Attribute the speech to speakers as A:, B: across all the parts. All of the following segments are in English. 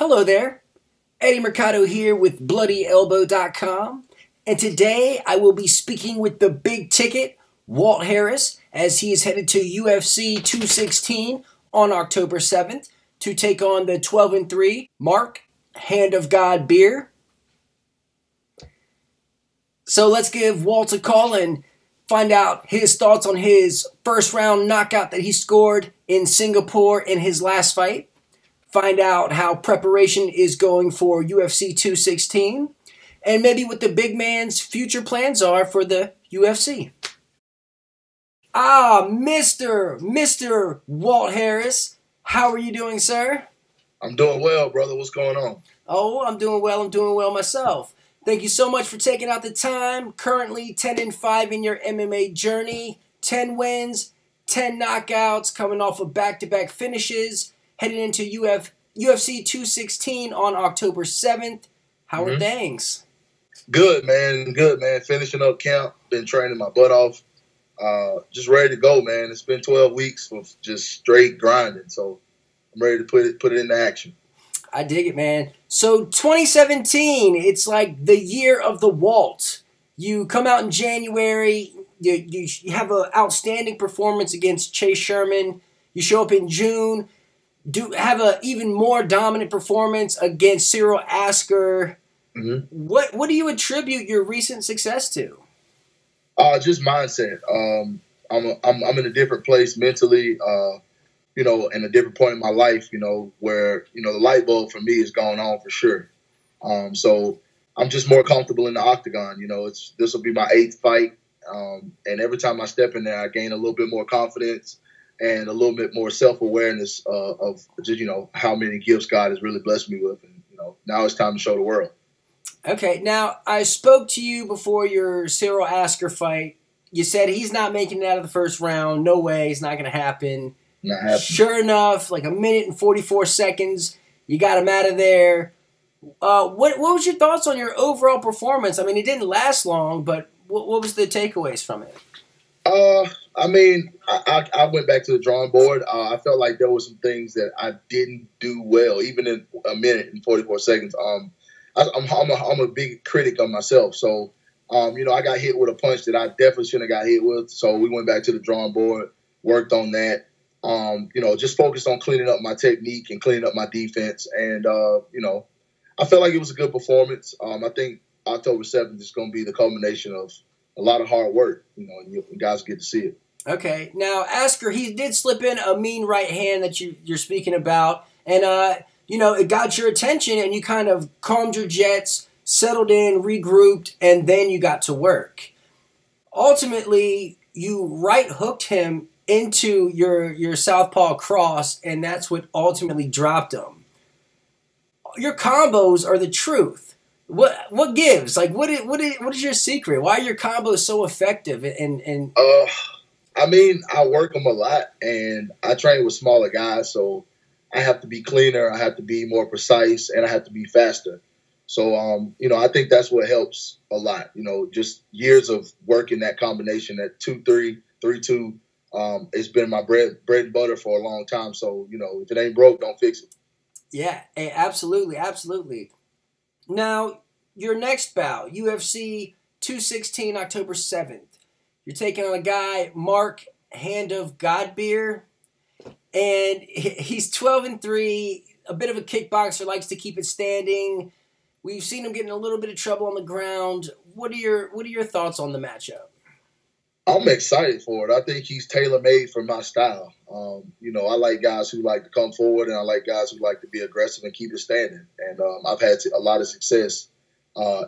A: Hello there, Eddie Mercado here with BloodyElbow.com, and today I will be speaking with the big ticket, Walt Harris, as he is headed to UFC 216 on October 7th to take on the 12-3 Mark Hand of God Beer. So let's give Walt a call and find out his thoughts on his first round knockout that he scored in Singapore in his last fight. Find out how preparation is going for UFC 216, and maybe what the big man's future plans are for the UFC. Mr. Walt Harris, how are you doing, sir?
B: I'm doing well, brother. What's going on?
A: Oh, I'm doing well myself. Thank you so much for taking out the time. Currently 10-5 in your MMA journey, 10 wins, 10 knockouts, coming off of back-to-back finishes. Heading into UFC 216 on October 7th. How are things?
B: Good, man. Good, man. Finishing up camp. Been training my butt off. Just ready to go, man. It's been 12 weeks of just straight grinding. So I'm ready to put it into action.
A: I dig it, man. So 2017, it's like the year of the Walt. You come out in January. You have an outstanding performance against Chase Sherman. You show up in June. Have an even more dominant performance against Cyril Lasker. What do you attribute your recent success to?
B: Just mindset. I'm in a different place mentally, and a different point in my life, where, the light bulb for me is going on for sure. So I'm just more comfortable in the octagon. This will be my 8th fight. And every time I step in there, I gain a little bit more confidence and a little bit more self-awareness of just, how many gifts God has really blessed me with. And, now it's time to show the world.
A: Okay, now I spoke to you before your Cyril Lasker fight. You said he's not making it out of the first round. No way, it's not going to happen.
B: Not happening.
A: Sure enough, like 1 minute and 44 seconds, you got him out of there. What was your thoughts on your overall performance? I mean, it didn't last long, but what was the takeaways from it?
B: I went back to the drawing board. I felt like there were some things that I didn't do well, even in 1 minute and 44 seconds. I'm a big critic of myself. So, I got hit with a punch that I definitely shouldn't have got hit with. So we went back to the drawing board, worked on that. Just focused on cleaning up my technique and cleaning up my defense. And, I felt like it was a good performance. I think October 7th is going to be the culmination of a lot of hard work, and you guys get to see it.
A: Okay. Now, Lasker, he did slip in a mean right hand that you're speaking about. And, it got your attention and you kind of calmed your jets, settled in, regrouped, and then you got to work. Ultimately, you right hooked him into your southpaw cross, and that's what ultimately dropped him. Your combos are the truth. What gives? Like, what is your secret? Why are your combos so effective?
B: I work them a lot, and I train with smaller guys, so I have to be cleaner, I have to be more precise, and I have to be faster. So, I think that's what helps a lot. Just years of working that combination, that 2-3, 3-2. It's been my bread and butter for a long time. So, if it ain't broke, don't fix it.
A: Yeah, absolutely. Now, your next bout, UFC 216, October 7th. You're taking on a guy, Mark Hand of God Beer, and he's 12-3, a bit of a kickboxer, likes to keep it standing. We've seen him get in a little bit of trouble on the ground. What are your thoughts on the matchup?
B: I'm excited for it. I think he's tailor-made for my style. I like guys who like to come forward, and I like guys who like to be aggressive and keep it standing. And I've had a lot of success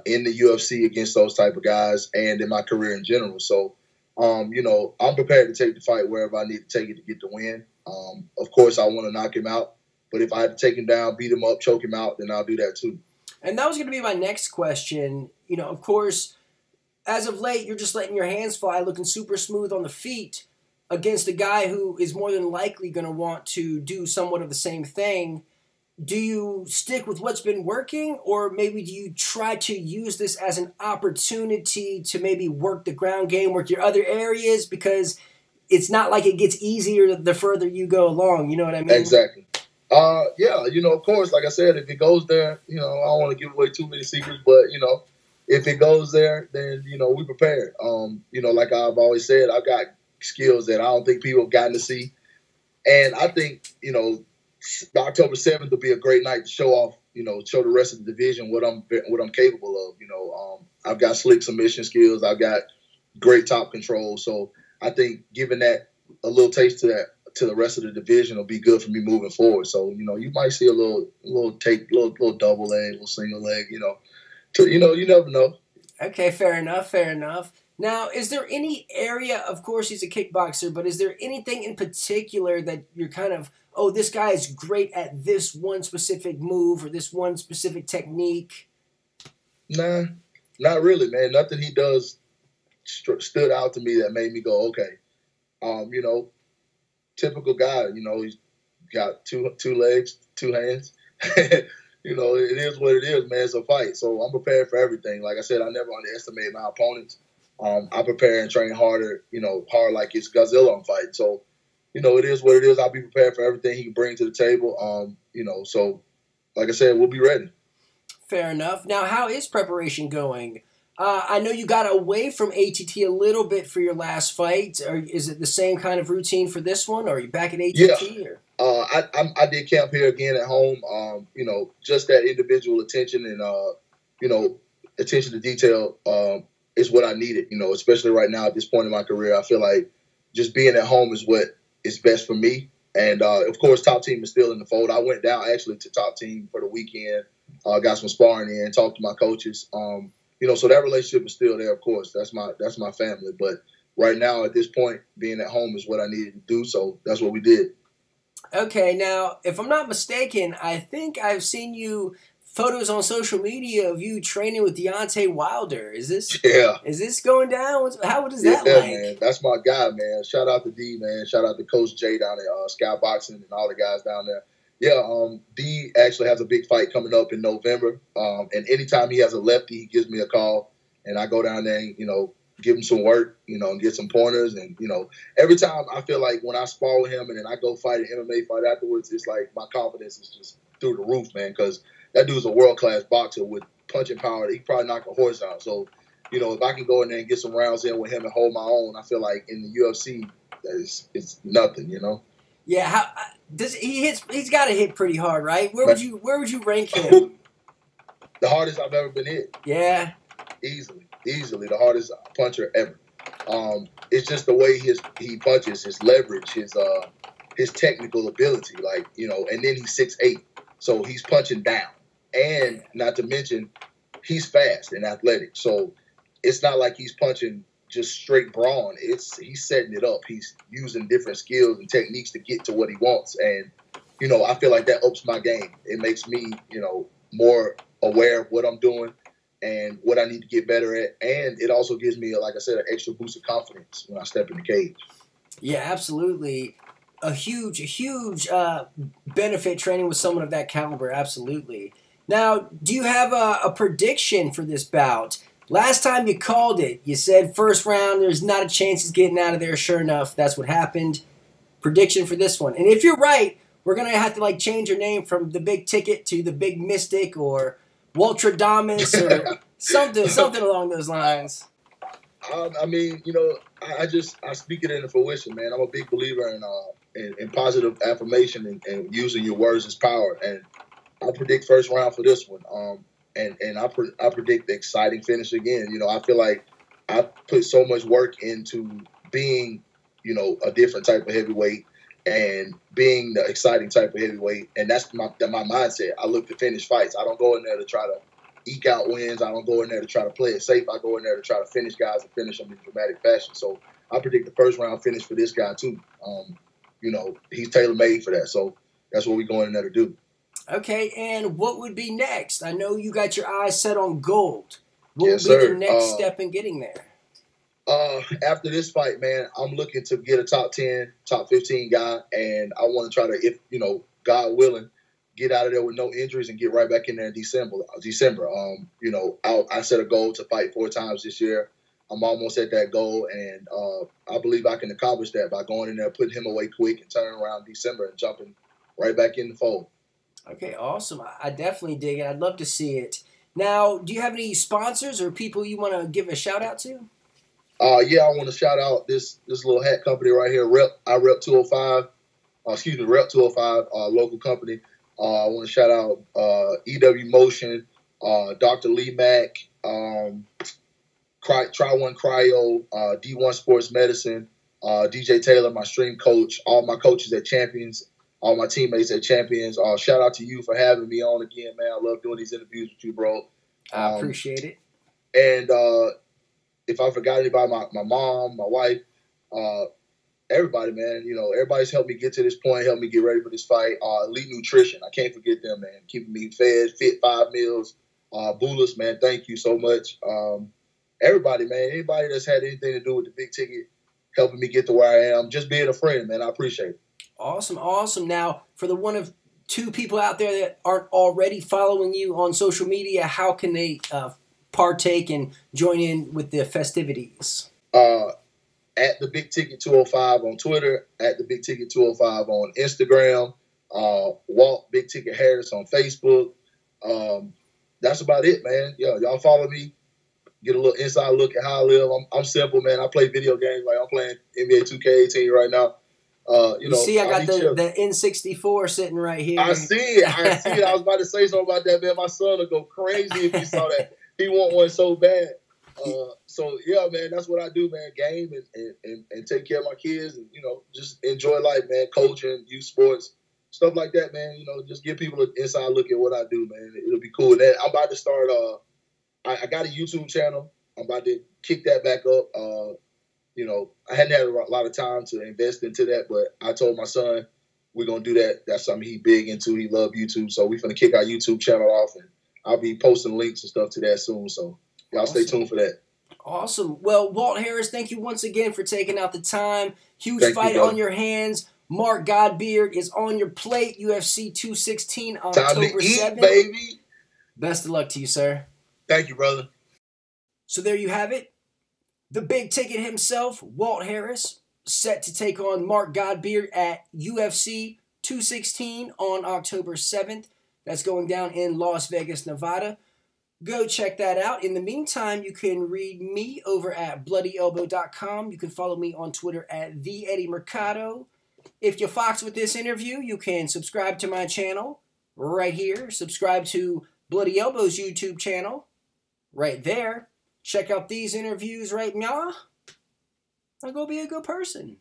B: in the UFC against those type of guys and in my career in general. So, I'm prepared to take the fight wherever I need to take it to get the win. Of course, I want to knock him out. But if I had to take him down, beat him up, choke him out, then I'll do that too.
A: And that was going to be my next question. Of course, as of late, you're just letting your hands fly, looking super smooth on the feet against a guy who is more than likely going to want to do somewhat of the same thing. Do you stick with what's been working, or maybe do you try to use this as an opportunity to maybe work the ground game, work your other areas? Because it's not like it gets easier the further you go along. You know what I mean?
B: Exactly. Yeah, of course, like I said, if it goes there, I don't want to give away too many secrets, but if it goes there, then we prepared. Like I've always said, I've got skills that I don't think people have gotten to see, and I think October 7th will be a great night to show off. Show the rest of the division what I'm capable of. I've got slick submission skills. I've got great top control. So I think giving that a little taste to the rest of the division will be good for me moving forward. So you might see a little double leg, little single leg. You never know.
A: Okay, fair enough. Fair enough. Now, is there any area? Of course, he's a kickboxer, but is there anything in particular that you're kind of, oh, this guy is great at this one specific move or this one specific technique?
B: Nah, not really, man. Nothing he does stood out to me that made me go, okay. Typical guy. He's got two legs, two hands. It is what it is, man. It's a fight, so I'm prepared for everything. Like I said, I never underestimate my opponents. I prepare and train harder, hard like it's Godzilla I'm fighting. So, it is what it is. I'll be prepared for everything he can bring to the table. So like I said, we'll be ready.
A: Fair enough. Now, how is preparation going? I know you got away from ATT a little bit for your last fight. Or is it the same kind of routine for this one? Or are you back at ATT?
B: Yeah.
A: Or?
B: I did camp here again at home. Just that individual attention and, attention to detail is what I needed, especially right now at this point in my career. I feel like just being at home is what is best for me. And, of course, Top Team is still in the fold. I went down actually to Top Team for the weekend, got some sparring in, talked to my coaches. So that relationship is still there, of course. That's my family. But right now at this point, being at home is what I needed to do. So that's what we did.
A: Okay, now, if I'm not mistaken, I think I've seen you photos on social media of you training with Deontay Wilder. Is this going down? How does that like?
B: Yeah, man. That's my guy, man. Shout out to D, man. Shout out to Coach J down at Skyboxing and all the guys down there. Yeah, D actually has a big fight coming up in November. And anytime he has a lefty, he gives me a call. And I go down there and, give him some work, and get some pointers. And, every time I feel like when I spar with him and then I go fight an MMA fight afterwards, it's like my confidence is just through the roof, man, because that dude's a world-class boxer with punching power. He probably knock a horse out. So, if I can go in there and get some rounds in with him and hold my own, I feel like in the UFC, it's nothing,
A: Yeah, he's got to hit pretty hard, right? Where would you rank him?
B: The hardest I've ever been hit.
A: Yeah.
B: Easily the hardest puncher ever. It's just the way he punches, his leverage, his technical ability, and then he's 6'8", so he's punching down, and not to mention he's fast and athletic. So it's not like he's punching just straight brawn. He's setting it up. He's using different skills and techniques to get to what he wants, and I feel like that ups my game. It makes me more aware of what I'm doing and what I need to get better at. And it also gives me, like I said, an extra boost of confidence when I step in the cage.
A: Yeah, absolutely. A huge benefit training with someone of that caliber, absolutely. Now, do you have a prediction for this bout? Last time you called it, you said first round, there's not a chance he's getting out of there. Sure enough, that's what happened. Prediction for this one. And if you're right, we're going to have to change your name from the Big Ticket to the Big Mystic or Waltradamus or something along those lines.
B: I mean, I speak it into fruition, man. I'm a big believer in positive affirmation and using your words as power. And I predict first round for this one. And I predict the exciting finish again. I feel like I put so much work into being, a different type of heavyweight and being the exciting type of heavyweight. And that's my mindset. I look to finish fights. I don't go in there to try to eke out wins. I don't go in there to try to play it safe. I go in there to try to finish guys and finish them in dramatic fashion. So I predict the first round finish for this guy too. He's tailor-made for that. So that's what we're going in there to do.
A: Okay, and what would be next? I know you got your eyes set on gold. What
B: Yes,
A: would be
B: sir.
A: the next step in getting there?
B: After this fight, man, I'm looking to get a top 10, top 15 guy, and I want to try to, if God willing, get out of there with no injuries and get right back in there in December. I set a goal to fight 4 times this year. I'm almost at that goal, and I believe I can accomplish that by going in there, putting him away quick, and turning around in December and jumping right back in the fold.
A: Okay, awesome. I definitely dig it. I'd love to see it. Now, do you have any sponsors or people you want to give a shout out to?
B: Yeah, I want to shout out this little hat company right here. I rep 205. Excuse me, Rep 205, local company. I want to shout out EW Motion, Dr. Lee Mack, Try One Cryo, D1 Sports Medicine, DJ Taylor, my stream coach, all my coaches at Champions, all my teammates at Champions. Shout out to you for having me on again, man. I love doing these interviews with you, bro.
A: I appreciate it.
B: And if I forgot anybody, my mom, my wife, everybody, man, everybody's helped me get to this point, helped me get ready for this fight. Elite Nutrition, I can't forget them, man. Keeping me fed, fit 5 meals. Bulis, man, thank you so much. Everybody, man, anybody that's had anything to do with the big ticket, helping me get to where I am, just being a friend, man, I appreciate it.
A: Awesome, awesome. Now, for the one of two people out there that aren't already following you on social media, how can they partake and join in with the festivities?
B: At the Big Ticket 205 on Twitter, at the Big Ticket 205 on Instagram, Walt Big Ticket Harris on Facebook. That's about it, man. Y'all follow me. Get a little inside look at how I live. I'm simple, man. I play video games. Like I'm playing NBA 2K18 right now.
A: You see, I got the N64 sitting right here.
B: I see it. I was about to say something about that, man. My son will go crazy if he saw that. He want one so bad. So yeah, man, that's what I do, man. Game and take care of my kids, and just enjoy life, man. Coaching, youth sports, stuff like that, man. Just give people an inside look at what I do, man. It'll be cool. And I'm about to start. I got a YouTube channel. I'm about to kick that back up. I hadn't had a lot of time to invest into that, but I told my son we're gonna do that. That's something he big into. He love YouTube, so we're gonna kick our YouTube channel off, and I'll be posting links and stuff to that soon. So y'all stay tuned for that.
A: Awesome. Well, Walt Harris, thank you once again for taking out the time. Huge fight on your hands. Mark Godber is on your plate. UFC 216 on October 7th.
B: Baby.
A: Best of luck to you, sir.
B: Thank you, brother.
A: So there you have it. The big ticket himself, Walt Harris, set to take on Mark Godber at UFC 216 on October 7th. That's going down in Las Vegas, Nevada. Go check that out. In the meantime, you can read me over at bloodyelbow.com. You can follow me on Twitter at @Mercado. If you fox with this interview, you can subscribe to my channel right here. Subscribe to Bloody Elbow's YouTube channel right there. Check out these interviews right now. Now go be a good person.